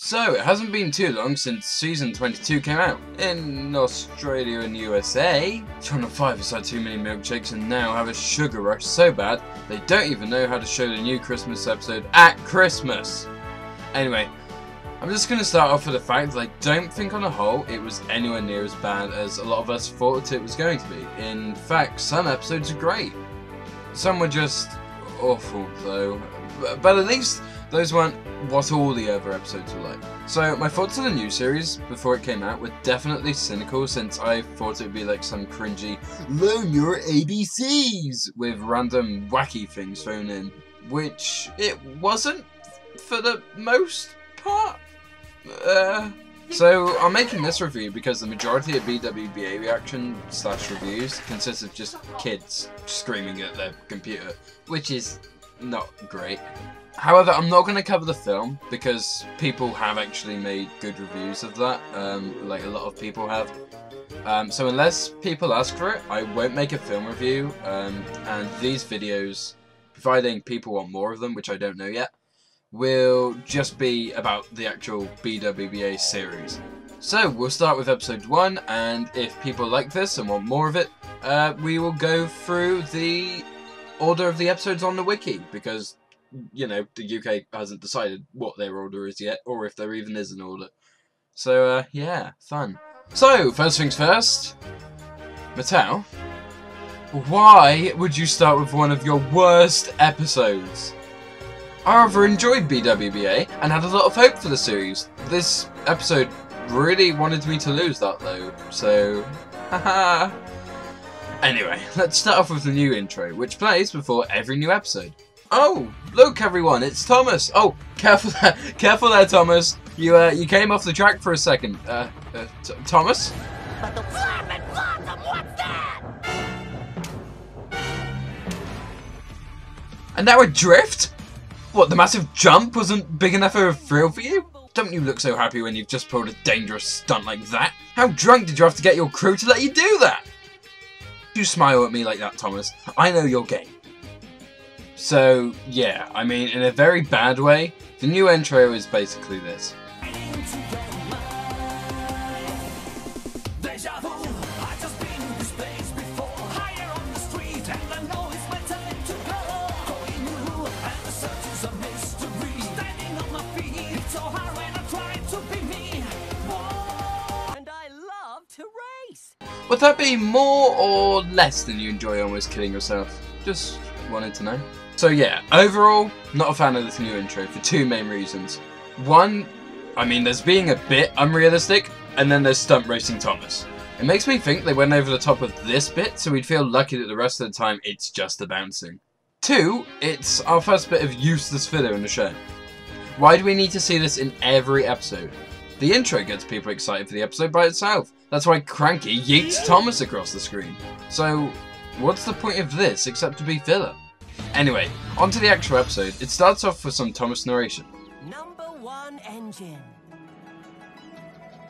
So, it hasn't been too long since Season 22 came out. In Australia and USA, Channel 5 has had too many milkshakes and now have a sugar rush so bad, they don't even know how to show the new Christmas episode at Christmas. Anyway, I'm just going to start off with the fact that I don't think on the whole it was anywhere near as bad as a lot of us thought it was going to be. In fact, some episodes are great. Some were just awful though, but at least those weren't what all the other episodes were like. So my thoughts on the new series before it came out were definitely cynical, since I thought it would be like some cringy learn your ABCs with random wacky things thrown in, which it wasn't for the most part. So I'm making this review because the majority of BWBA reaction/reviews consist of just kids screaming at their computer, which is not great. However, I'm not going to cover the film because people have actually made good reviews of that, like a lot of people have. So unless people ask for it, I won't make a film review, and these videos, providing people want more of them, which I don't know yet, will just be about the actual BWBA series. So we'll start with episode 1, and if people like this and want more of it, we will go through the order of the episodes on the wiki, because you know, the UK hasn't decided what their order is yet, or if there even is an order. So, yeah, fun. So, first things first, Mattel, why would you start with one of your worst episodes? I rather enjoyed BWBA and had a lot of hope for the series. This episode really wanted me to lose that though, so haha. Anyway, let's start off with the new intro, which plays before every new episode. Oh, look everyone, it's Thomas! Oh, careful there, Thomas. You came off the track for a second. Thomas? But the flaming blossom, what's that? And now a drift? What, the massive jump wasn't big enough of a thrill for you? Don't you look so happy when you've just pulled a dangerous stunt like that? How drunk did you have to get your crew to let you do that? You smile at me like that, Thomas. I know your game. So, yeah, I mean, in a very bad way, the new intro is basically this. Would that be more or less than you enjoy almost killing yourself? Just wanted to know. So yeah, overall, not a fan of this new intro for two main reasons. One, I mean, there's being a bit unrealistic, and then there's stunt racing Thomas. It makes me think they went over the top of this bit, so we'd feel lucky that the rest of the time it's just the bouncing. Two, it's our first bit of useless filler in the show. Why do we need to see this in every episode? The intro gets people excited for the episode by itself. That's why Cranky yeets Thomas across the screen. So, what's the point of this except to be filler? Anyway, on to the actual episode. It starts off with some Thomas narration. Number 1 engine.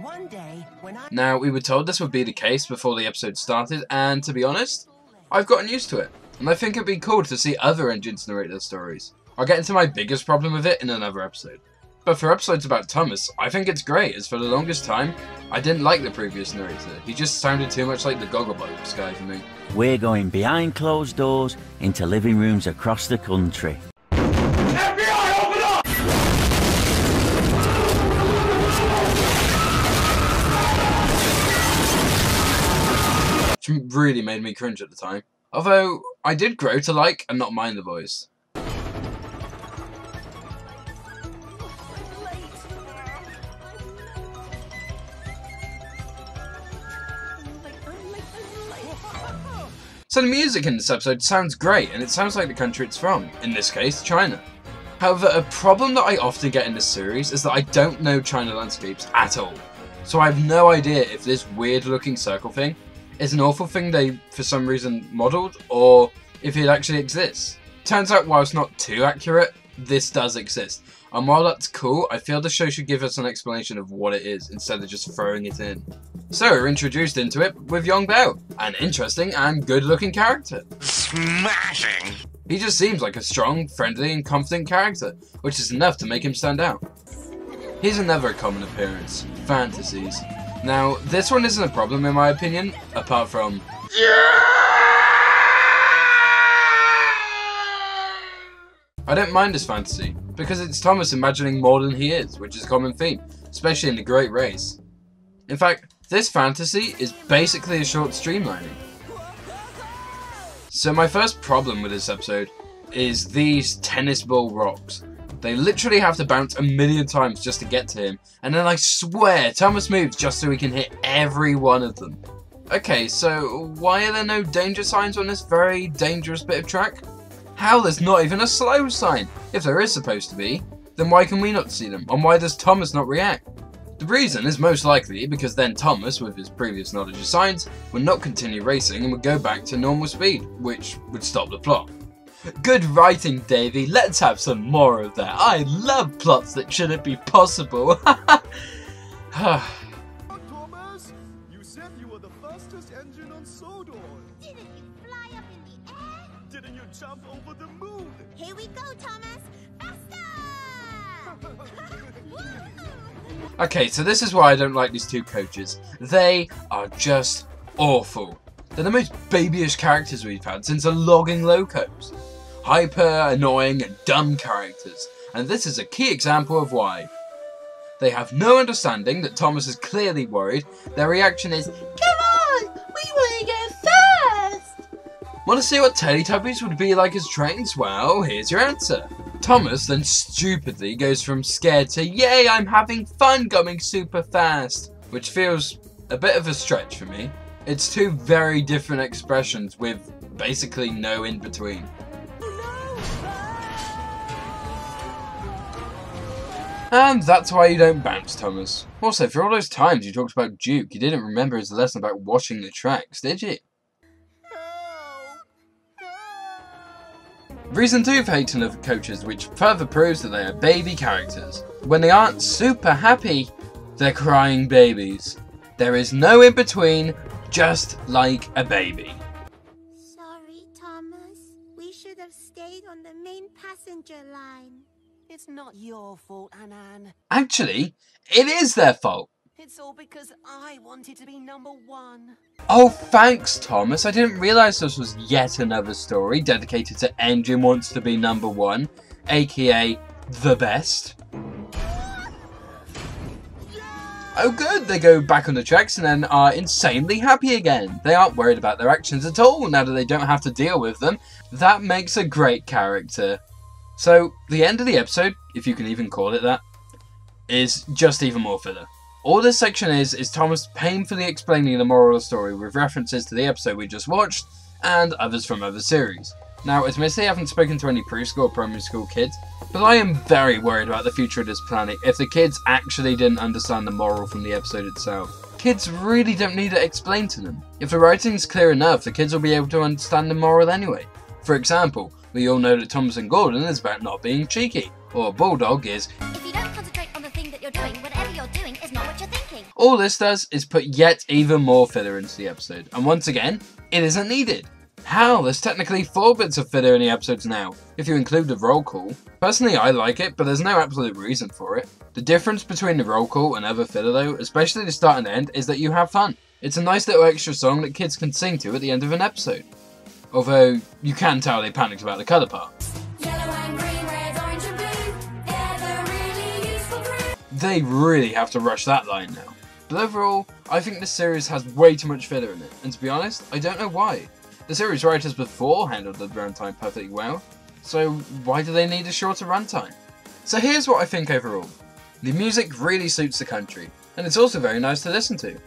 One day, when Now, we were told this would be the case before the episode started, and to be honest, I've gotten used to it. And I think it'd be cool to see other engines narrate their stories. I'll get into my biggest problem with it in another episode. But for episodes about Thomas, I think it's great, as for the longest time, I didn't like the previous narrator. He just sounded too much like the Gogglebox guy for me. We're going behind closed doors into living rooms across the country. FBI, open up! Which really made me cringe at the time. Although, I did grow to like and not mind the voice. So the music in this episode sounds great, and it sounds like the country it's from, in this case, China. However, a problem that I often get in this series is that I don't know China landscapes at all. So I have no idea if this weird looking circle thing is an awful thing they, for some reason, modelled, or if it actually exists. Turns out, while it's not too accurate, this does exist. And while that's cool, I feel the show should give us an explanation of what it is, instead of just throwing it in. So we're introduced into it with Yong Bao, an interesting and good-looking character. Smashing! He just seems like a strong, friendly and confident character, which is enough to make him stand out. Here's another common appearance, fantasies. Now, this one isn't a problem in my opinion, apart from... I don't mind this fantasy, because it's Thomas imagining more than he is, which is a common theme, especially in The Great Race. In fact, this fantasy is basically a short streamlining. So my first problem with this episode is these tennis ball rocks. They literally have to bounce a million times just to get to him, and then I swear Thomas moves just so he can hit every one of them. Okay, so why are there no danger signs on this very dangerous bit of track? How there's not even a slow sign? If there is supposed to be, then why can we not see them? And why does Thomas not react? The reason is most likely because then Thomas, with his previous knowledge of signs, would not continue racing and would go back to normal speed, which would stop the plot. Good writing, Davey. Let's have some more of that. I love plots that shouldn't be possible. Thomas, you said you were the fastest engine on Sodor. Didn't you fly up in the air? Didn't you jump over the moon? Here we go, Thomas! Faster! Woo! Okay, so this is why I don't like these two coaches. They are just awful. They're the most babyish characters we've had since the Logging Locos. Hyper, annoying, and dumb characters. And this is a key example of why. They have no understanding that Thomas is clearly worried. Their reaction is, "Come on, we want to go fast!" Want to see what Teletubbies would be like as trains? Well, here's your answer. Thomas then stupidly goes from scared to, "Yay, I'm having fun going super fast," which feels a bit of a stretch for me. It's two very different expressions with basically no in between. And that's why you don't bounce, Thomas. Also, for all those times you talked about Duke, you didn't remember his lesson about washing the tracks, did you? Reason 2 for hating other coaches, which further proves that they are baby characters. When they aren't super happy, they're crying babies. There is no in between, just like a baby. Sorry, Thomas. We should have stayed on the main passenger line. It's not your fault, Anan. Actually, it is their fault. It's all because I wanted to be #1. Oh, thanks, Thomas. I didn't realise this was yet another story dedicated to Engine wants to be #1, aka the best. Oh good, they go back on the tracks and then are insanely happy again. They aren't worried about their actions at all now that they don't have to deal with them. That makes a great character. So, the end of the episode, if you can even call it that, is just even more filler. All this section is Thomas painfully explaining the moral of the story with references to the episode we just watched and others from other series. Now, admittedly I haven't spoken to any preschool or primary school kids, but I am very worried about the future of this planet if the kids actually didn't understand the moral from the episode itself. Kids really don't need it explained to them. If the writing's clear enough, the kids will be able to understand the moral anyway. For example, we all know that Thomas and Gordon is about not being cheeky, or Bulldog is, If you don't concentrate on the thing that you're doing, whatever you're doing is not what you're thinking. all this does is put yet even more filler into the episode, and once again, it isn't needed. How? There's technically 4 bits of filler in the episodes now, if you include the roll call. Personally, I like it, but there's no absolute reason for it. The difference between the roll call and other filler though, especially the start and end, is that you have fun. It's a nice little extra song that kids can sing to at the end of an episode. Although, you can tell they panicked about the colour part. Yellow and green, red, orange and blue. They're the really useful crew. They really have to rush that line now. But overall, I think this series has way too much filler in it, and to be honest, I don't know why. The series writers before handled the runtime perfectly well, so why do they need a shorter runtime? So here's what I think overall. The music really suits the country, and it's also very nice to listen to.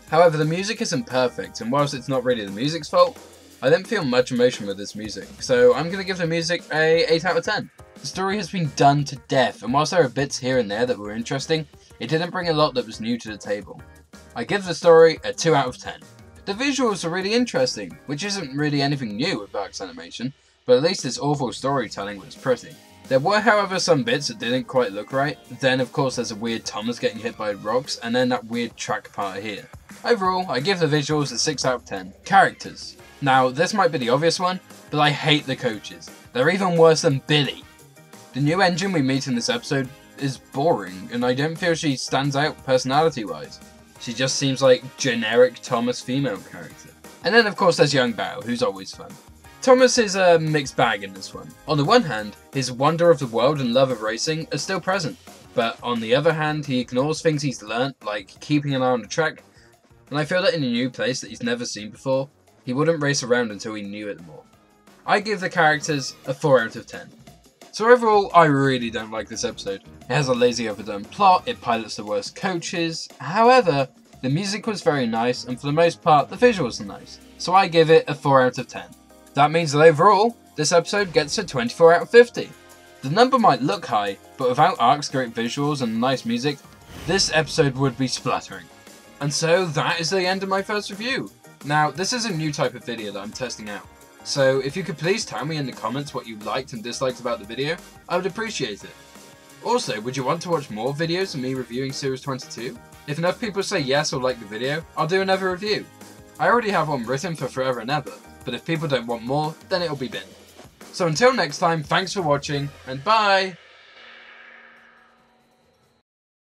However, the music isn't perfect, and whilst it's not really the music's fault, I didn't feel much emotion with this music, so I'm going to give the music a 8 out of 10. The story has been done to death, and whilst there are bits here and there that were interesting, it didn't bring a lot that was new to the table. I give the story a 2 out of 10. The visuals are really interesting, which isn't really anything new with Barks Animation, but at least this awful storytelling was pretty. There were however some bits that didn't quite look right, then of course there's a weird Thomas getting hit by rocks, and then that weird track part here. Overall, I give the visuals a 6 out of 10. Characters. Now, this might be the obvious one, but I hate the coaches. They're even worse than Billy. The new engine we meet in this episode is boring, and I don't feel she stands out personality-wise. She just seems like generic Thomas female character. And then of course there's young Bao, who's always fun. Thomas is a mixed bag in this one. On the one hand, his wonder of the world and love of racing are still present, but on the other hand, he ignores things he's learnt, like keeping an eye on the track, and I feel that in a new place that he's never seen before, he wouldn't race around until he knew it more. I give the characters a 4 out of 10. So overall, I really don't like this episode. It has a lazy overdone plot, it pilots the worst coaches, however, the music was very nice, and for the most part, the visuals are nice. So I give it a 4 out of 10. That means that overall, this episode gets a 24 out of 50. The number might look high, but without Ark's great visuals and nice music, this episode would be spluttering. And so that is the end of my first review. Now, this is a new type of video that I'm testing out. So if you could please tell me in the comments what you liked and disliked about the video, I would appreciate it. Also, would you want to watch more videos of me reviewing Series 22? If enough people say yes or like the video, I'll do another review. I already have one written for Forever and Ever, but if people don't want more, then it'll be binned. So until next time, thanks for watching, and bye!